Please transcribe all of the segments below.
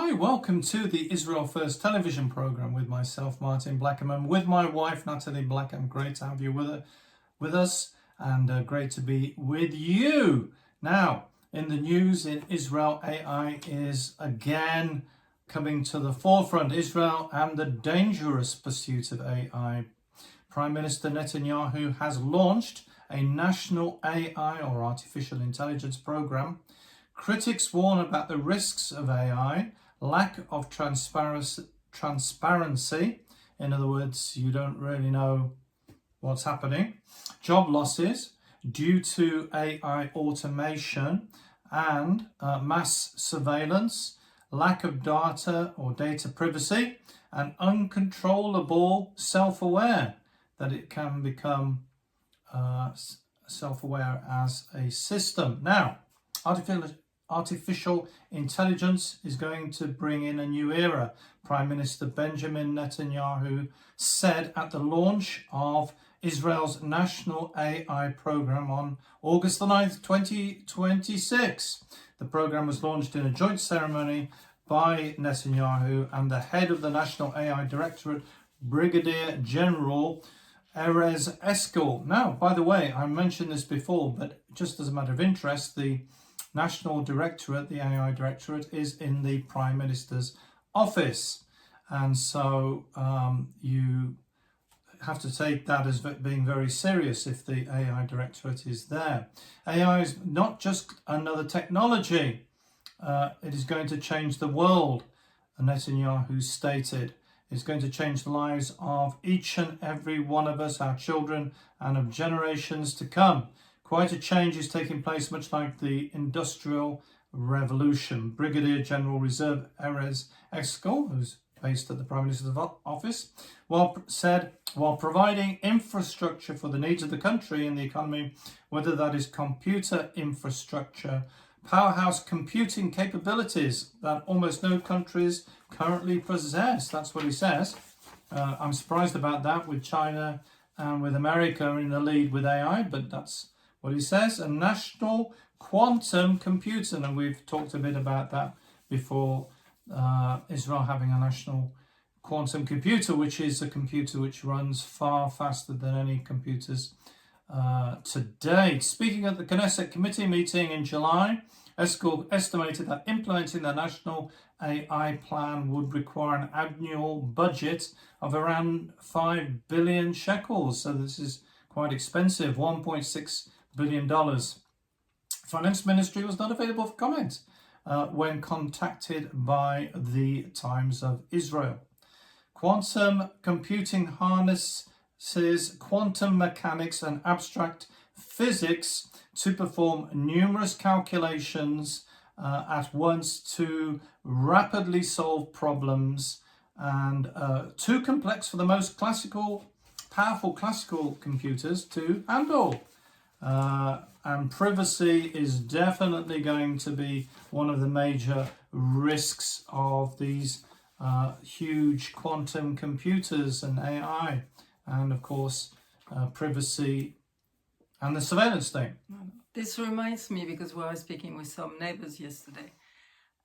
Hi, welcome to the Israel First television program with myself, Martin Blackham, and with my wife, Nathalie Blackham. Great to have you with us, and great to be with you. Now, in the news in Israel, AI is again coming to the forefront. Israel and the dangerous pursuit of AI. Prime Minister Netanyahu has launched a national AI or artificial intelligence program. Critics warn about the risks of AI, lack of transparency. In other words, you don't really know what's happening. Job losses due to AI automation and mass surveillance, lack of data or data privacy, and uncontrollable self-aware, that it can become self-aware as a system. Now, artificial intelligence is going to bring in a new era. Prime Minister Benjamin Netanyahu said at the launch of Israel's national AI program on August the 9th, 2026. The program was launched in a joint ceremony by Netanyahu and the head of the National AI Directorate, Brigadier General Erez Eskel. Now, by the way, I mentioned this before, but just as a matter of interest, the National Directorate, the AI Directorate, is in the Prime Minister's office. And so you have to take that as being very serious if the AI Directorate is there. AI is not just another technology. It is going to change the world, Netanyahu stated. It's going to change the lives of each and every one of us, our children, and of generations to come. Quite a change is taking place, much like the Industrial Revolution. Brigadier General Reserve Erez Eskel, who's based at the Prime Minister's office, said, while providing infrastructure for the needs of the country and the economy, whether that is computer infrastructure, powerhouse computing capabilities that almost no countries currently possess. That's what he says. I'm surprised about that, with China and with America in the lead with AI, but that's what he says. A national quantum computer, and we've talked a bit about that before. Israel having a national quantum computer, which is a computer which runs far faster than any computers today. Speaking at the Knesset committee meeting in July, Eskel estimated that implementing the national AI plan would require an annual budget of around 5 billion shekels. So this is quite expensive, $1.6 billion. Finance Ministry was not available for comment when contacted by the Times of Israel. Quantum computing harnesses quantum mechanics and abstract physics to perform numerous calculations at once to rapidly solve problems, and too complex for the most powerful classical computers to handle. And privacy is definitely going to be one of the major risks of these huge quantum computers and AI, and of course privacy and the surveillance thing. This reminds me, because we were speaking with some neighbors yesterday,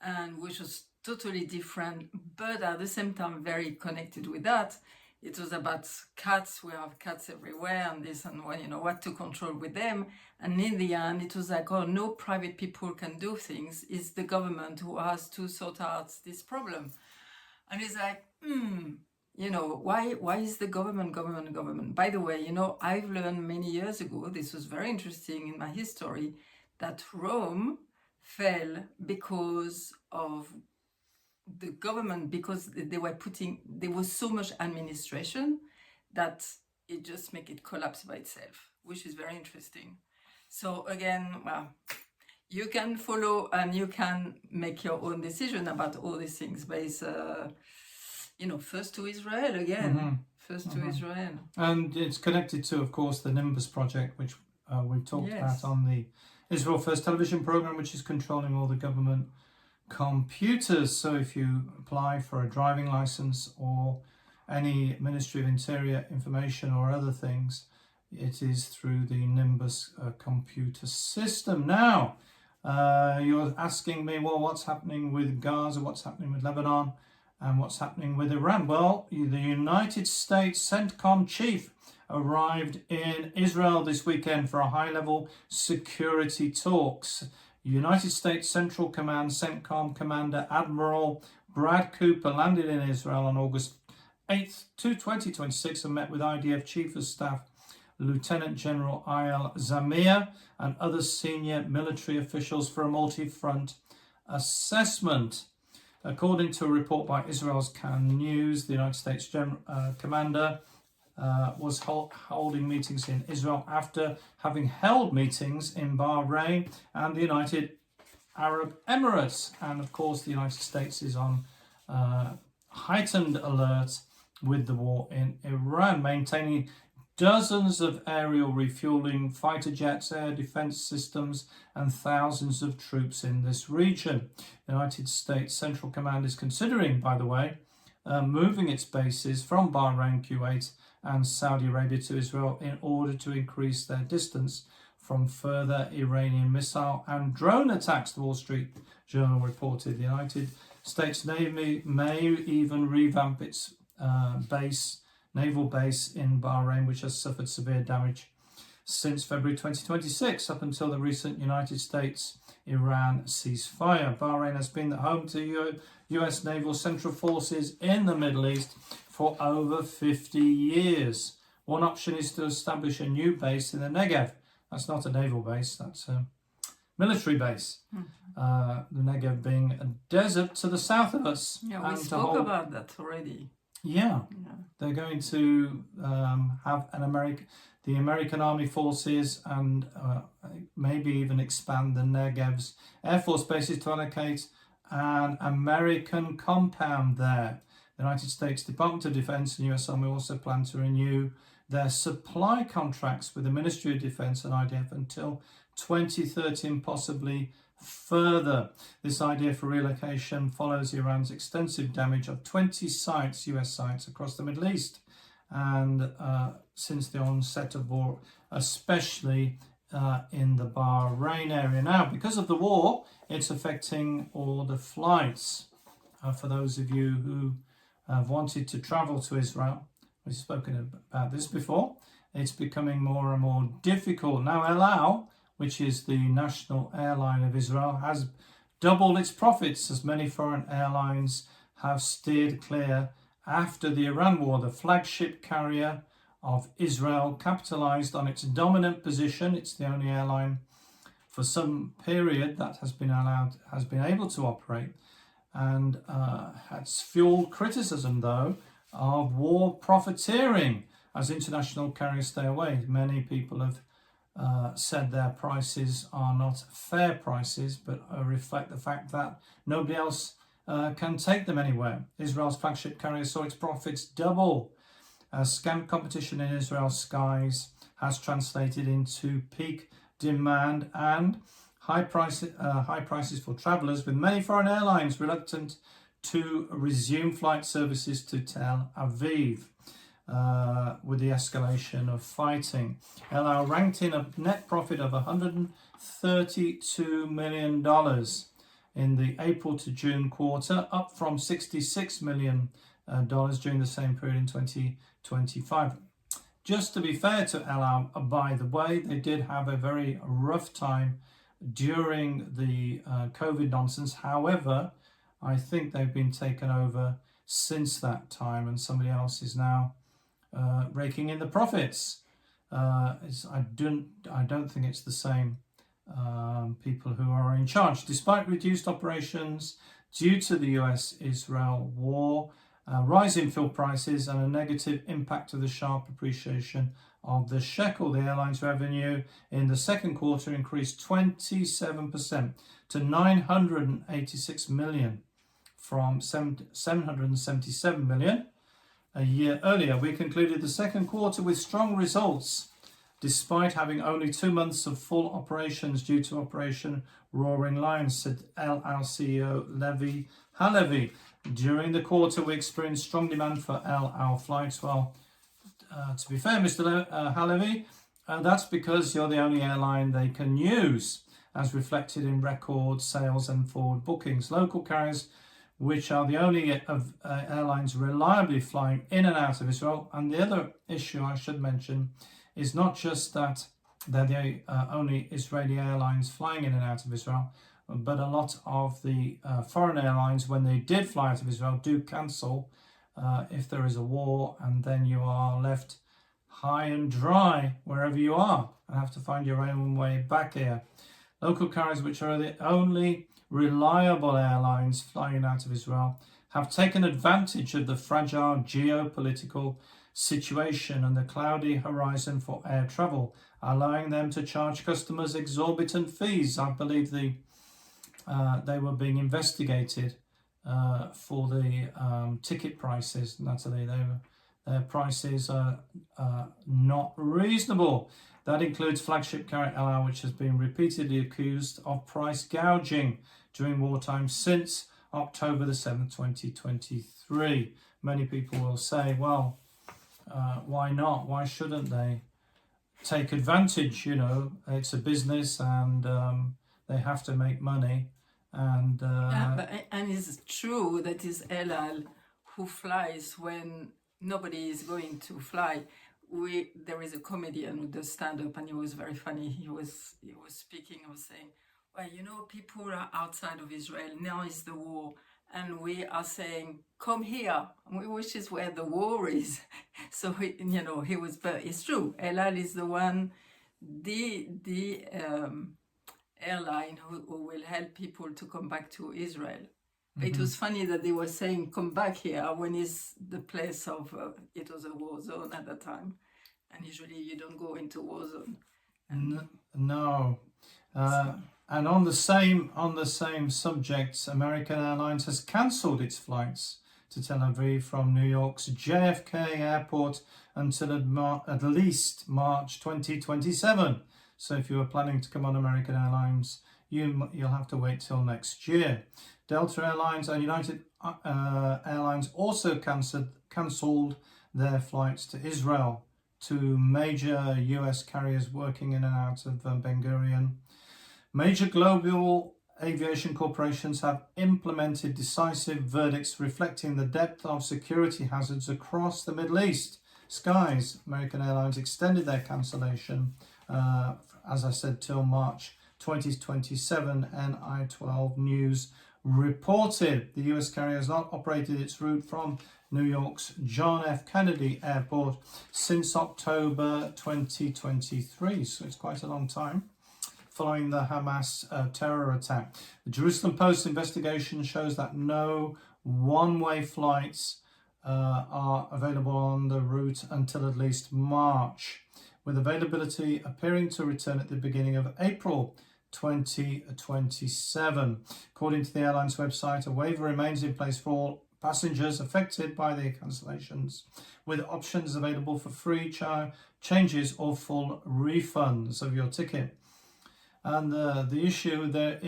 and which was totally different, but at the same time very connected with that. It was about cats. We have cats everywhere, and this and what to control with them. And in the end, it was like, oh, no private people can do things. It's the government who has to sort out this problem. And it's like, why is the government? By the way, I've learned many years ago, this was very interesting in my history, that Rome fell because of the government, because there was so much administration that it just make it collapse by itself, which is very interesting. So again, well, you can follow and you can make your own decision about all these things, but it's first to Israel again. First to Israel. And it's connected to, of course, the Nimbus project, which we've talked about on the Israel First television program, which is controlling all the government computers. So if you apply for a driving license or any Ministry of Interior information or other things, it is through the Nimbus computer system. Now, You're asking me, well, what's happening with Gaza, what's happening with Lebanon, and what's happening with Iran? Well, the United States CENTCOM chief arrived in Israel this weekend for a high-level security talks. United States Central Command CENTCOM Commander Admiral Brad Cooper landed in Israel on August 8th, 2026 and met with IDF Chief of Staff Lieutenant General Ayal Zamir and other senior military officials for a multi-front assessment. According to a report by Israel's Kan News, the United States commander was holding meetings in Israel after having held meetings in Bahrain and the United Arab Emirates. And of course, the United States is on heightened alert with the war in Iran, maintaining dozens of aerial refueling, fighter jets, air defense systems, and thousands of troops in this region. The United States Central Command is considering, by the way, moving its bases from Bahrain, Kuwait, and Saudi Arabia to Israel in order to increase their distance from further Iranian missile and drone attacks, the Wall Street Journal reported. The United States Navy may even revamp its naval base in Bahrain, which has suffered severe damage since February 2026, up until the recent United States-Iran ceasefire. Bahrain has been the home to US naval central forces in the Middle East for over 50 years. One option is to establish a new base in the Negev. That's not a naval base, that's a military base. The Negev being a desert to the south of us. Yeah, we spoke about that already. Yeah, they're going to have the American Army Forces and maybe even expand the Negev's Air Force bases to allocate an American compound there. The United States Department of Defense and US Army also plan to renew their supply contracts with the Ministry of Defense and IDF until 2030 and possibly further. This idea for relocation follows Iran's extensive damage of 20 sites, US sites, across the Middle East, and since the onset of war, especially in the Bahrain area. Now, because of the war, it's affecting all the flights. For those of you who have wanted to travel to Israel, we've spoken about this before, it's becoming more and more difficult. Now, El Al, which is the national airline of Israel, has doubled its profits as many foreign airlines have steered clear after the Iran war. The flagship carrier of Israel capitalized on its dominant position. It's the only airline for some period that has been able to operate, and has fueled criticism, though, of war profiteering as international carriers stay away. Many people have said their prices are not fair prices, but reflect the fact that nobody else can take them anywhere. Israel's flagship carrier saw its profits double as scant competition in Israel's skies has translated into peak demand and high prices for travellers, with many foreign airlines reluctant to resume flight services to Tel Aviv. With the escalation of fighting, El Al ranked in a net profit of $132 million in the April to June quarter, up from $66 million during the same period in 2025. Just to be fair to El Al, by the way, they did have a very rough time during the COVID nonsense. However, I think they've been taken over since that time, and somebody else is now raking in the profits. I don't think it's the same people who are in charge. Despite reduced operations due to the US-Israel war, rising fuel prices and a negative impact of the sharp appreciation of the shekel, the airline's revenue in the second quarter increased 27% to $986 million from $777 million a year earlier. We concluded the second quarter with strong results, despite having only 2 months of full operations due to Operation Roaring Lion, said El Al CEO Levi Halevi. During the quarter, we experienced strong demand for El Al flights. Well, to be fair, Mr. Halevi, that's because you're the only airline they can use. as reflected in record sales and forward bookings. Local carriers, which are the only airlines reliably flying in and out of Israel. And the other issue I should mention is not just that they're the only Israeli airlines flying in and out of Israel, but a lot of the foreign airlines, when they did fly out of Israel, do cancel if there is a war, and then you are left high and dry wherever you are and have to find your own way back here. Local carriers, which are the only reliable airlines flying out of Israel, have taken advantage of the fragile geopolitical situation and the cloudy horizon for air travel, allowing them to charge customers exorbitant fees. I believe they were being investigated for the ticket prices, Nathalie. Their prices are not reasonable. That includes flagship carrier El Al, which has been repeatedly accused of price gouging during wartime since October the 7th, 2023. Many people will say, well, why not? Why shouldn't they take advantage? You know, it's a business and they have to make money. And it's true that it's El Al who flies when nobody is going to fly. There is a comedian who does stand-up, and he was very funny. He was speaking of saying, well, you know, people are outside of Israel, now is the war, and we are saying, come here, which is where the war is. So, he was, but it's true. El Al is the one, the airline who will help people to come back to Israel. Mm-hmm. It was funny that they were saying, come back here, when it's the place of, it was a war zone at the time. And usually you don't go into war zone. No. And on the same subject, American Airlines has cancelled its flights to Tel Aviv from New York's JFK Airport until at least March 2027. So if you were planning to come on American Airlines, you'll have to wait till next year. Delta Airlines and United Airlines also cancelled their flights to Israel. Two major US carriers working in and out of Ben Gurion. Major global aviation corporations have implemented decisive verdicts reflecting the depth of security hazards across the Middle East skies. American Airlines extended their cancellation, as I said, till March 2027, NI12 News reported. The US carrier has not operated its route from New York's John F. Kennedy Airport since October 2023, so it's quite a long time, following the Hamas terror attack. The Jerusalem Post investigation shows that no one-way flights are available on the route until at least March, with availability appearing to return at the beginning of April 2027. According to the airline's website, a waiver remains in place for all passengers affected by the cancellations, with options available for free changes or full refunds of your ticket. And the issue there,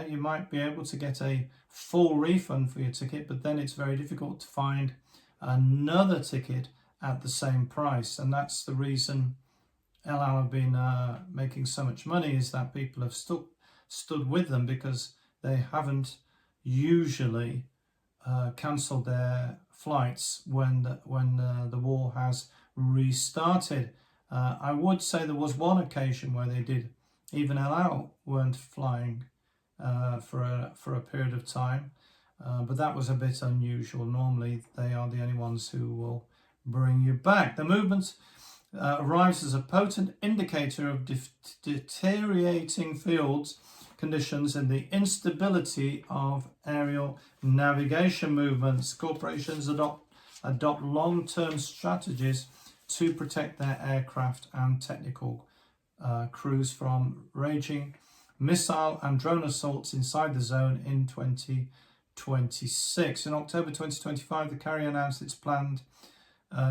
you might be able to get a full refund for your ticket, but then it's very difficult to find another ticket at the same price. And that's the reason El Al have been making so much money, is that people have stood with them because they haven't usually cancelled their flights when the war has restarted. I would say there was one occasion where they did. Even El Al weren't flying for a period of time, but that was a bit unusual. Normally, they are the only ones who will bring you back. The movement arrives as a potent indicator of deteriorating fields conditions and the instability of aerial navigation movements. Corporations adopt long-term strategies to protect their aircraft and technical crews from raging missile and drone assaults inside the zone in 2026. In October 2025, the carrier announced its planned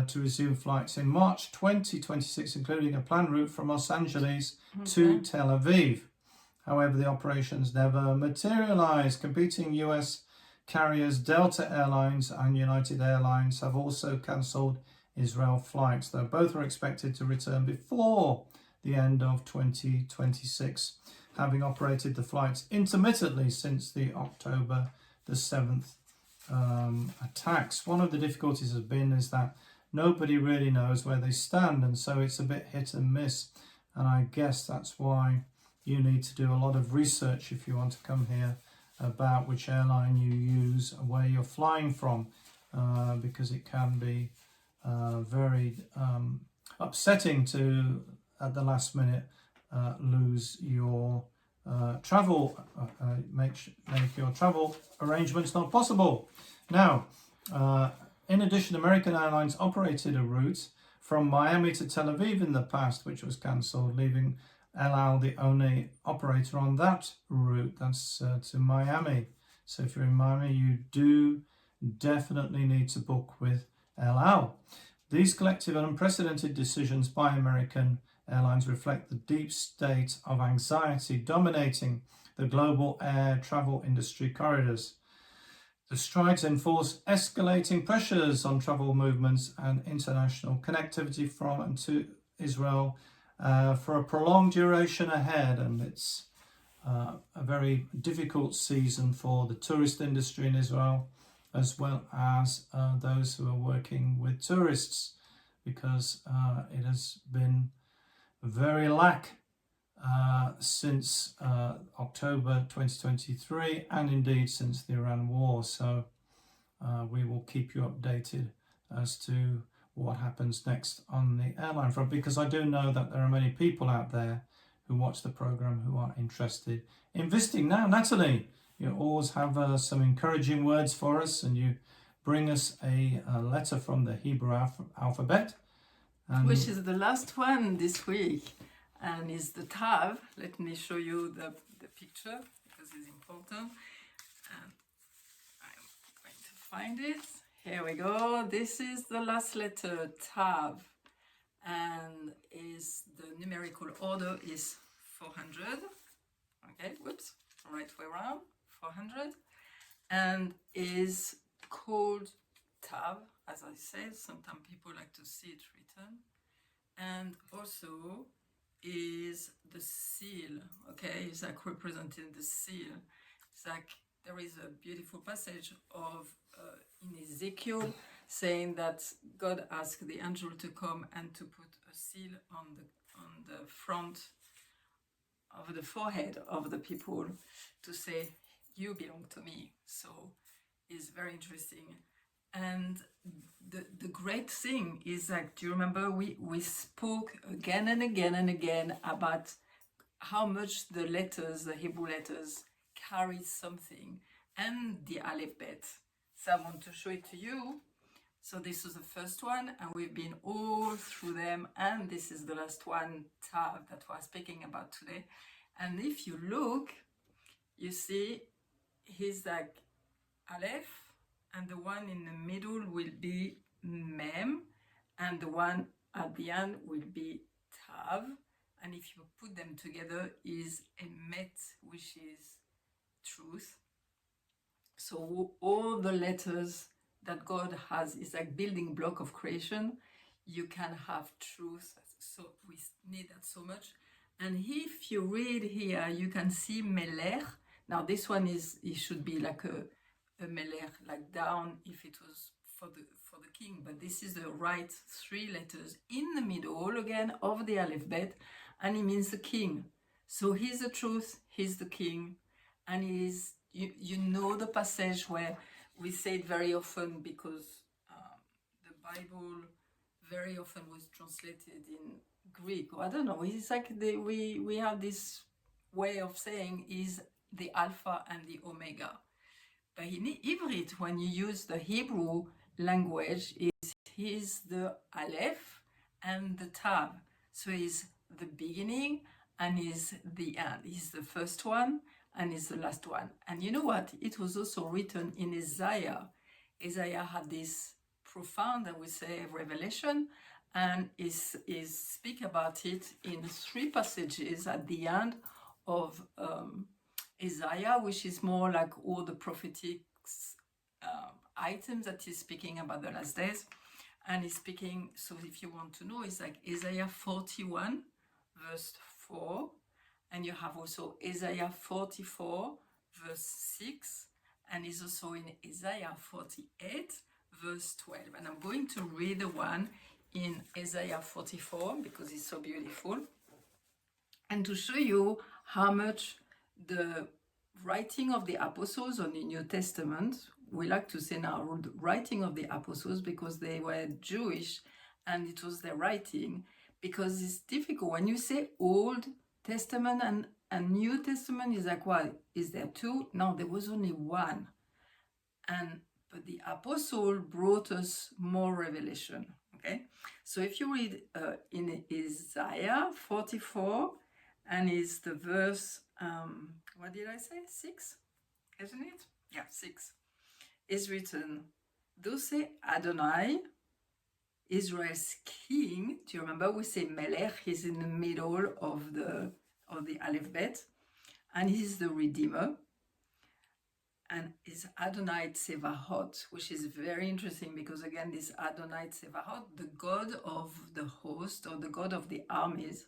to resume flights in March 2026, including a planned route from Los Angeles to Tel Aviv. However, the operations never materialized. Competing US carriers Delta Airlines and United Airlines have also cancelled Israel flights, though both are expected to return before the end of 2026. having operated the flights intermittently since the October the 7th attacks. One of the difficulties has been is that nobody really knows where they stand, and so it's a bit hit and miss. And I guess that's why you need to do a lot of research if you want to come here about which airline you use and where you're flying from, because it can be very upsetting to, at the last minute, lose your travel, make your travel arrangements not possible. Now, in addition, American Airlines operated a route from Miami to Tel Aviv in the past, which was cancelled, leaving El Al the only operator on that route. That's to Miami. So if you're in Miami, you do definitely need to book with El Al. These collective and unprecedented decisions by American Airlines reflect the deep state of anxiety dominating the global air travel industry corridors. The strikes enforce escalating pressures on travel movements and international connectivity from and to Israel for a prolonged duration ahead, and it's a very difficult season for the tourist industry in Israel, as well as those who are working with tourists, because it has been very lack since October 2023, and indeed since the Iran war. So we will keep you updated as to what happens next on the airline front, because I do know that there are many people out there who watch the program who are interested in visiting. Now, Nathalie, you always have some encouraging words for us, and you bring us a letter from the Hebrew alphabet. And which is the last one this week, and is the Tav. Let me show you the picture, because it's important. And I'm going to find it. Here we go. This is the last letter, Tav, and is the numerical order is 400. Okay, whoops, right way around, 400, and is called Tav, as I said. Sometimes people like to see it written, and also is the seal. Okay, it's like representing the seal. It's like there is a beautiful passage of in Ezekiel saying that God asked the angel to come and to put a seal on the front of the forehead of the people to say, you belong to me. So it's very interesting. And the great thing is that, do you remember we spoke again and again and again about how much the letters, the Hebrew letters, carry something, and the alphabet. So I want to show it to you. So this was the first one, and we've been all through them, and this is the last one, Tav, that we're speaking about today. And if you look, you see he's like Aleph, and the one in the middle will be Mem, and the one at the end will be Tav. And if you put them together, is Emet, which is truth. So all the letters that God has is like building block of creation. You can have truth. So we need that so much. And if you read here, you can see Melech. Now this one it should be like a Melech, like down if it was for the king. But this is the right three letters in the middle again of the alphabet, and it means the king. So he's the truth, he's the king, and he's you know the passage where we say it very often, because the Bible very often was translated in Greek, or I don't know, it's like we have this way of saying is the Alpha and the Omega. But in Ivrit, when you use the Hebrew language, he's the Aleph and the Tav. So he's the beginning and he's the end. He's the first one and he's the last one. And you know what? It was also written in Isaiah. Isaiah had this profound, I would say, revelation, and is speak about it in 3 passages at the end of Isaiah, which is more like all the prophetic items that he's speaking about the last days. And he's speaking, so if you want to know, it's like Isaiah 41 verse 4, And you have also Isaiah 44, verse 6, and is also in Isaiah 48, verse 12. And I'm going to read the one in Isaiah 44 because it's so beautiful. And to show you how much the writing of the apostles on the New Testament, we like to say now the writing of the apostles because they were Jewish and it was their writing, because it's difficult. When you say Old Testament and New Testament, is like, well, is there two? No, there was only one. But the apostle brought us more revelation, okay? So if you read in Isaiah 44, and is the verse, what did I say? 6, isn't it? Yeah, 6. Is written, thus say Adonai, Israel's king. Do you remember we say Melech? He's in the middle of the alphabet, and he's the Redeemer. And is Adonai Tsevahot, which is very interesting because again, this Adonai Tsevahot, the God of the host or the God of the armies,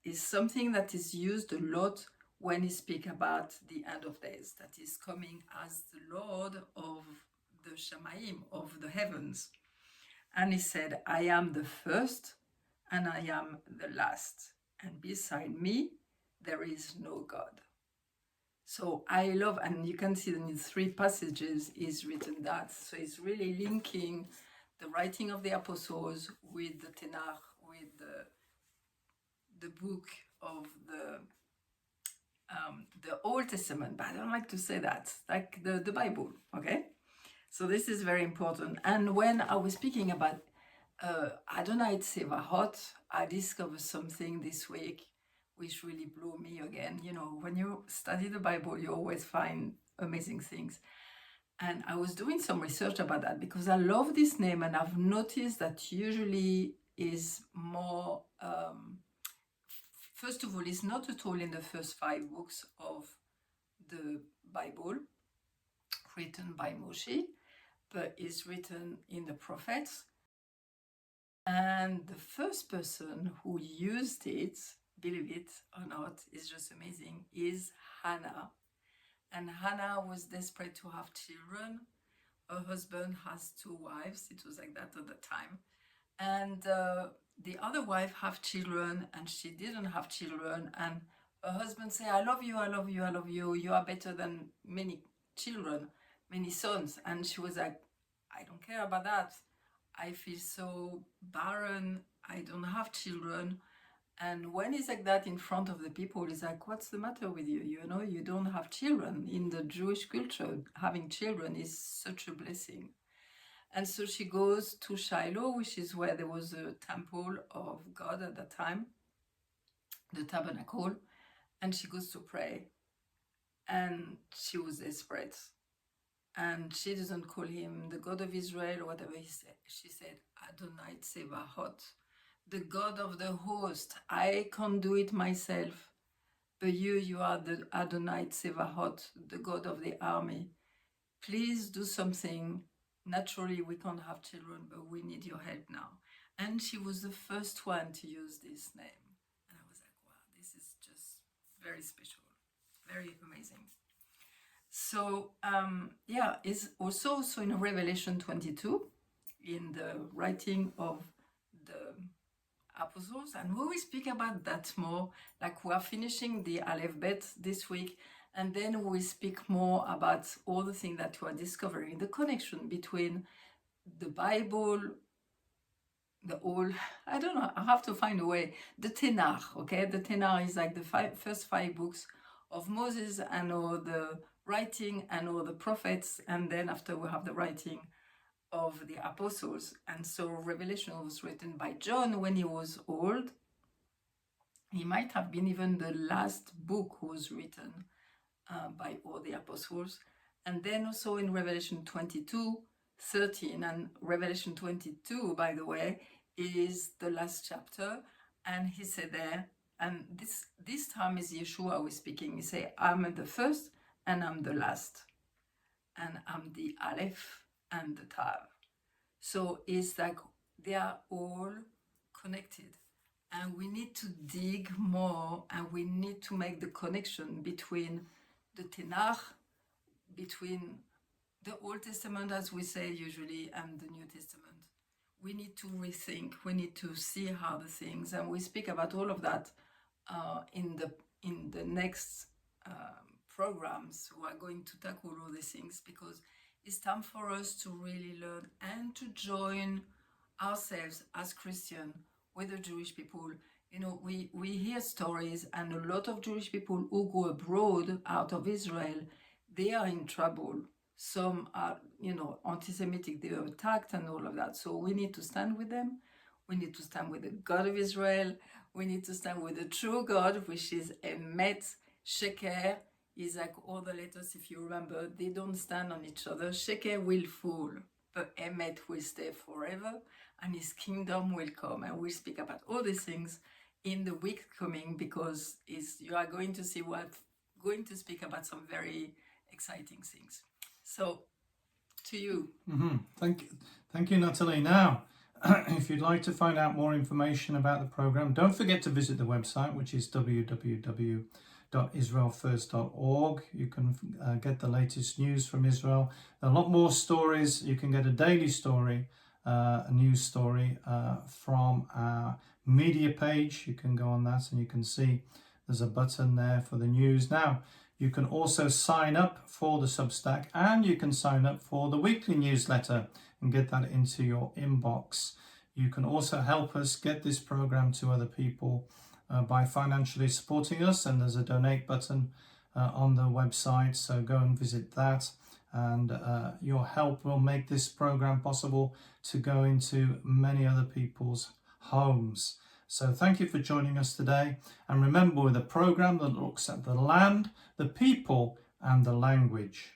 is something that is used a lot when he speaks about the end of days, that is coming as the Lord of the Shamayim, of the heavens. And he said, I am the first and I am the last, and beside me there is no God. So I love, and you can see that in 3 passages is written that. So it's really linking the writing of the apostles with the Tanakh, with the book of the Old Testament. But I don't like to say that, like the Bible, okay? So this is very important. And when I was speaking about Adonai Tsevahot, I discovered something this week which really blew me again. You know, when you study the Bible, you always find amazing things. And I was doing some research about that because I love this name, and I've noticed that usually is more, first of all, it's not at all in the first 5 books of the Bible written by Moshe, but is written in the prophets. And the first person who used it, believe it or not, is just amazing, is Hannah. And Hannah was desperate to have children. Her husband has 2 wives. It was like that at the time. And the other wife have children, and she didn't have children. And her husband say, I love you, I love you, I love you. You are better than many children, many sons. And she was like, I don't care about that. I feel so barren. I don't have children. And when it's like that in front of the people, it's like, what's the matter with you? You know, you don't have children. In the Jewish culture, having children is such a blessing. And so she goes to Shiloh, which is where there was a temple of God at that time, the tabernacle, and she goes to pray. And she was desperate. And she doesn't call him the God of Israel or whatever he said. She said, Adonai Tsevahot, the God of the host. I can't do it myself. But you are the Adonai Tsevahot, the God of the army. Please do something. Naturally, we can't have children, but we need your help now. And she was the first one to use this name. And I was like, wow, this is just very special, very amazing. So, it's also so in Revelation 22, in the writing of the apostles, and we will speak about that more. Like, we are finishing the alphabet this week, and then we will speak more about all the things that we are discovering, the connection between the Bible, the old, I don't know, I have to find a way, the Tanakh, okay? The Tanakh is like the first 5 books of Moses and all the writing and all the prophets, and then after we have the writing of the apostles. And so Revelation was written by John when he was old. He might have been even the last book was written by all the apostles. And then also in Revelation 22:13, and Revelation 22, by the way, is the last chapter. And he said there, and this time is Yeshua was speaking. He said, I'm the first and I'm the last, and I'm the Aleph and the Tav. So it's like they are all connected. And we need to dig more, and we need to make the connection between the Tanakh, between the Old Testament, as we say usually, and the New Testament. We need to rethink, we need to see how the things, and we speak about all of that in the next programs who are going to tackle all these things, because it's time for us to really learn and to join ourselves as Christians with the Jewish people. You know, we hear stories, and a lot of Jewish people who go abroad out of Israel, they are in trouble. Some are, you know, anti-Semitic, they are attacked and all of that. So we need to stand with them. We need to stand with the God of Israel. We need to stand with the true God, which is Emet, Sheker. Is like all the letters, if you remember, they don't stand on each other. Sheker will fall, but Emet will stay forever, and his kingdom will come. And we'll speak about all these things in the week coming, because you are going to see what going to speak about some very exciting things. So, to you. Thank you, Nathalie. Now, if you'd like to find out more information about the program, don't forget to visit the website, which is www.israelfirst.org. You can get the latest news from Israel. A lot more stories. You can get a daily story, a news story from our media page. You can go on that and you can see there's a button there for the news. Now, you can also sign up for the Substack, and you can sign up for the weekly newsletter and get that into your inbox. You can also help us get this program to other people by financially supporting us, and there's a donate button on the website, so go and visit that, and your help will make this program possible to go into many other people's homes. So thank you for joining us today, and remember, with a program that looks at the land, the people and the language.